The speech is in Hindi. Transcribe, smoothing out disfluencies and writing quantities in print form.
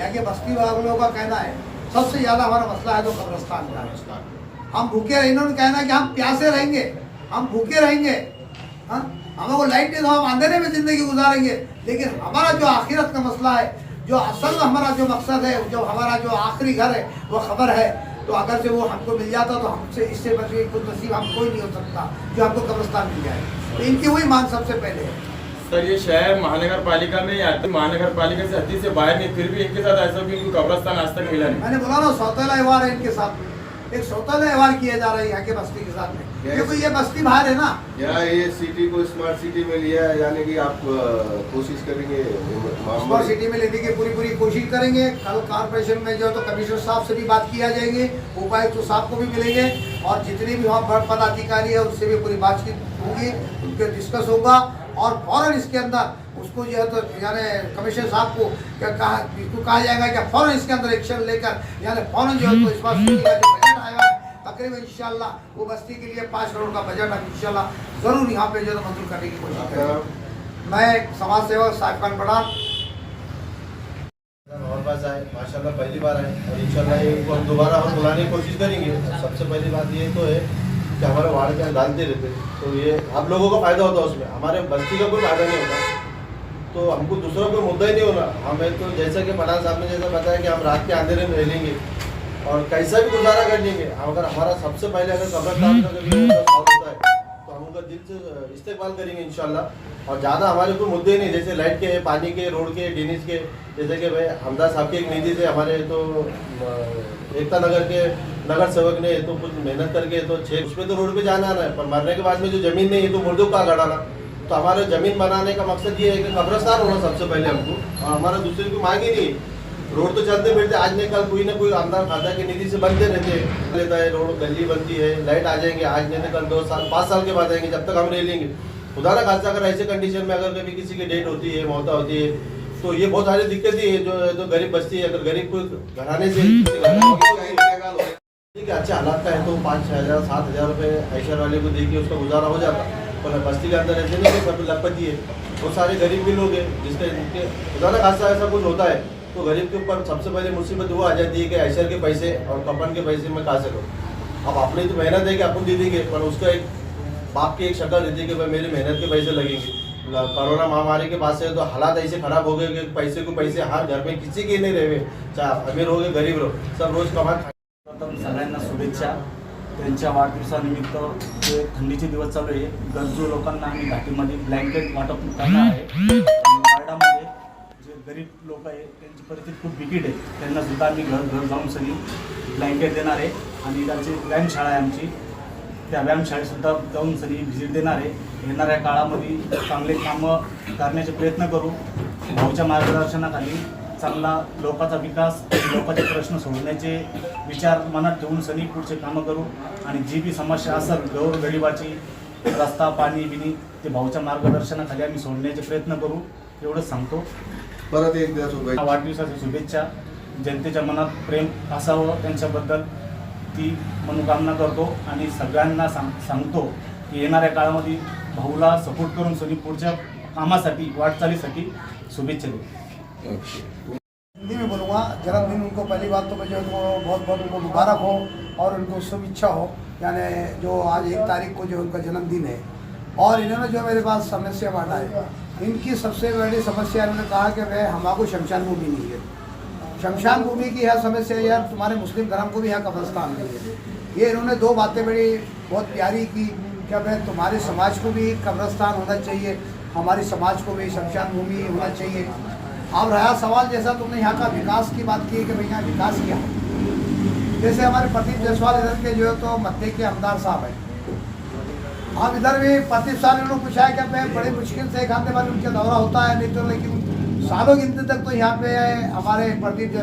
यहाँ के बस्ती वालों का कहना है सबसे ज़्यादा हमारा मसला है तो कब्रिस्तान का। हम भूखे, इन्होंने कहना कि हम प्यासे रहेंगे, हम भूखे रहेंगे, हाँ हमको लाइट नहीं तो हम अंधेरे में ज़िंदगी गुजारेंगे, लेकिन हमारा जो आखिरत का मसला है, जो असल हमारा जो मकसद है, जो हमारा जो आखिरी घर है वो खबर है, तो अगर से वो हमको मिल जाता तो हमसे इससे बच के कुछ नसीब हम कोई नहीं हो सकता जो हमको कब्रिस्तान मिल जाए। तो इनकी वही मांग सबसे पहले है। सर ये शहर महानगर पालिका में या महानगर पालिका से हद से बाहर नहीं, फिर भी इनके साथ ऐसा भी इनको कब्रिस्तान आज तक मिला नहीं। मैंने बोला ना सौतेला व्यवहार है इनके साथ में, एक सौतेला व्यवहार किया जा रहा है यहाँ के बस्ती के साथ में, क्योंकि ये बस्ती बाहर है ना। यहाँ ये सिटी को स्मार्ट सिटी में लिया है, यानी कि आप कोशिश करेंगे स्मार्ट सिटी में लेने की पूरी कोशिश करेंगे। कल कॉर्पोरेशन में जो तो कमिश्नर साहब से भी बात किया जाएंगे, उपायुक्त साहब को भी मिलेंगे और जितने भी वहाँ बड़ पदाधिकारी है उससे भी पूरी बातचीत होगी, उनके डिस्कस होगा और फौरन इसके अंदर उसको जो है तो यानी कमिश्नर साहब को क्या कहा जाएगा कि फौरन इसके अंदर एक्शन लेकर यानी फौरन जो है तो स्मार्ट सिटी का जो बजट आएगा तकरीबन इंशाल्लाह वो बस्ती के लिए 5 करोड़ का बजट है, इंशाल्लाह ज़रूर यहाँ पे जो है मंजूर करने की कोशिश करेंगे। मैं समाज सेवक साहिबान पठान हमारे पास आए, माशाल्लाह पहली बार आए और इंशाल्लाह इनको हम दोबारा हम बुलाने की कोशिश करेंगे। सबसे पहली बात ये तो है कि हमारे वार्ड के डालते रहते तो ये आप लोगों को फायदा होता, उसमें हमारे बस्ती का कोई फायदा नहीं होता, तो हमको दूसरा कोई मुद्दा ही नहीं होना। हमें तो जैसा कि पठान साहब ने जैसा बताया कि हम रात के अंधेरे में रह लेंगे और कैसा भी गुजारा कर लेंगे। अगर हमारा सबसे पहले अगर कब्रिस्तान का कभी सॉल्व होता है तो हम उनका दिल से इस्तेमाल करेंगे इंशाल्लाह। और ज़्यादा हमारे कोई मुद्दे नहीं, जैसे लाइट के, पानी के, रोड के, ड्रेनेज के, जैसे कि भाई हमदा साहब की एक निधि से हमारे तो एकता नगर के नगर सेवक ने तो कुछ मेहनत करके तो उसमें तो रोड पे जाना है, पर मरने के बाद में जो ज़मीन नहीं है तो मुर्दों का गड़ाना। तो हमारे ज़मीन बनाने का मकसद ये है कि कब्रिस्तान होना सबसे पहले हमको, और हमारा दूसरे की मांग ही नहीं। रोड तो चलते फिरते आज नहीं कल कोई ना कोई आमदार खाता की निधि से बनते रहते लेता है, रोड गली बनती है, लाइट आ जाएंगे आज नहीं कल 2 साल 5 साल के बाद आएंगे, जब तक हम रह लेंगे। खुदा ना खासा अगर ऐसे कंडीशन में अगर कभी किसी की डेट होती है, मौत होती है, तो ये बहुत सारी दिक्कतें है जो गरीब बस्ती है। अगर गरीब कोई घराने से ठीक है अच्छे हालात का है तो 5,000 7,000 रुपये ऐशर वाले को दे के उसका गुजारा हो जाता, पर बस्ती के अंदर ऐसे नहीं सब लखपति है, बहुत सारे गरीब भी लोग हैं जिसके खुदा ना खासा ऐसा कुछ होता है तो गरीब के ऊपर सबसे पहले मुसीबत वो आ जाती है कि ऐशर के पैसे और कपन के पैसे में कहा से लो। अब अपनी तो मेहनत है कि अपन दे देंगे, पर उसका एक बाप की एक शक्ल रहती है कि भाई मेरी मेहनत के पैसे लगेंगे। कोरोना महामारी के बाद से तो हालात ऐसे खराब हो गए कि पैसे को पैसे हर घर में किसी के नहीं रहे, चाहे अमीर हो गए गरीब रहो, सब रोज कमा। सगळ्यांना शुभेच्छा। त्यांच्या वाढदिवसानिमित्त जे थंडीचे दिवस चालू आहे, गरजू लोकांना आम्ही घाटीमध्ये ब्लँकेट वाटप करणार आहे। वार्डामध्ये जे गरीब लोक आहे त्यांची परिस्थिती खूप बिकट आहे, त्यांना सुद्धा आम्ही घर जाऊन सगळी ब्लँकेट देणार आहे आणि त्यांची व्यायामशाळा आहे आमची, त्या व्यायामशाळेतसुद्धा जाऊन सगळी व्हिजिट देणार आहे। येणाऱ्या काळामध्ये चांगले कामं करण्याचे प्रयत्न करू, भाऊच्या मार्गदर्शनाखाली चांगला लोकांचा विकास, लोकांचे प्रश्न सोडवण्याचे विचार मनात ठेवून सनी पुढचे कामं करू आणि जी बी समस्या असेल गोरगरिबाची, रस्ता पाणी बिनी ते भाऊच्या मार्गदर्शनाखाली आम्ही सोडण्याचे प्रयत्न करू, एवढंच सांगतो। परत एकदा शुभेच्छा, वाढदिवसाच्या शुभेच्छा। जनतेच्या मनात प्रेम असावं त्यांच्याबद्दल ती मनोकामना करतो आणि सगळ्यांना सांगतो की येणाऱ्या काळामध्ये भाऊला सपोर्ट करून सनी पुढच्या कामासाठी वाटचालीसाठी शुभेच्छा देऊ। हिंदी में बोलूँगा, जन्मदिन उनको पहली बात तो मुझे उनको बहुत बहुत उनको मुबारक हो और उनको शुभेच्छा हो, यानी जो आज 1 तारीख को जो उनका जन्मदिन है। और इन्होंने जो मेरे पास समस्या बांटा है, इनकी सबसे बड़ी समस्या इन्होंने कहा कि भाई हमारे शमशान भूमि नहीं है, शमशान भूमि की यह समस्या यार तुम्हारे मुस्लिम धर्म को भी यहाँ कब्रिस्तान नहीं है। ये इन्होंने 2 बातें बड़ी बहुत प्यारी की, क्या भाई तुम्हारे समाज को भी कब्रिस्तान होना चाहिए, हमारी समाज को भी शमशान भूमि होना चाहिए। अब रहा सवाल जैसा तुमने यहाँ का विकास की बात की कि भाई यहाँ विकास किया, जैसे हमारे प्रदीप जायसवाल इधर के जो है तो मध्य के आमदार साहब हैं, हम इधर भी प्रदीप साहब ने पूछा है कि मैं बड़ी मुश्किल से 1 घंटे बाद उनका दौरा होता है, नहीं तो लेकिन सालों गिनती तक तो यहाँ पे हमारे प्रदीप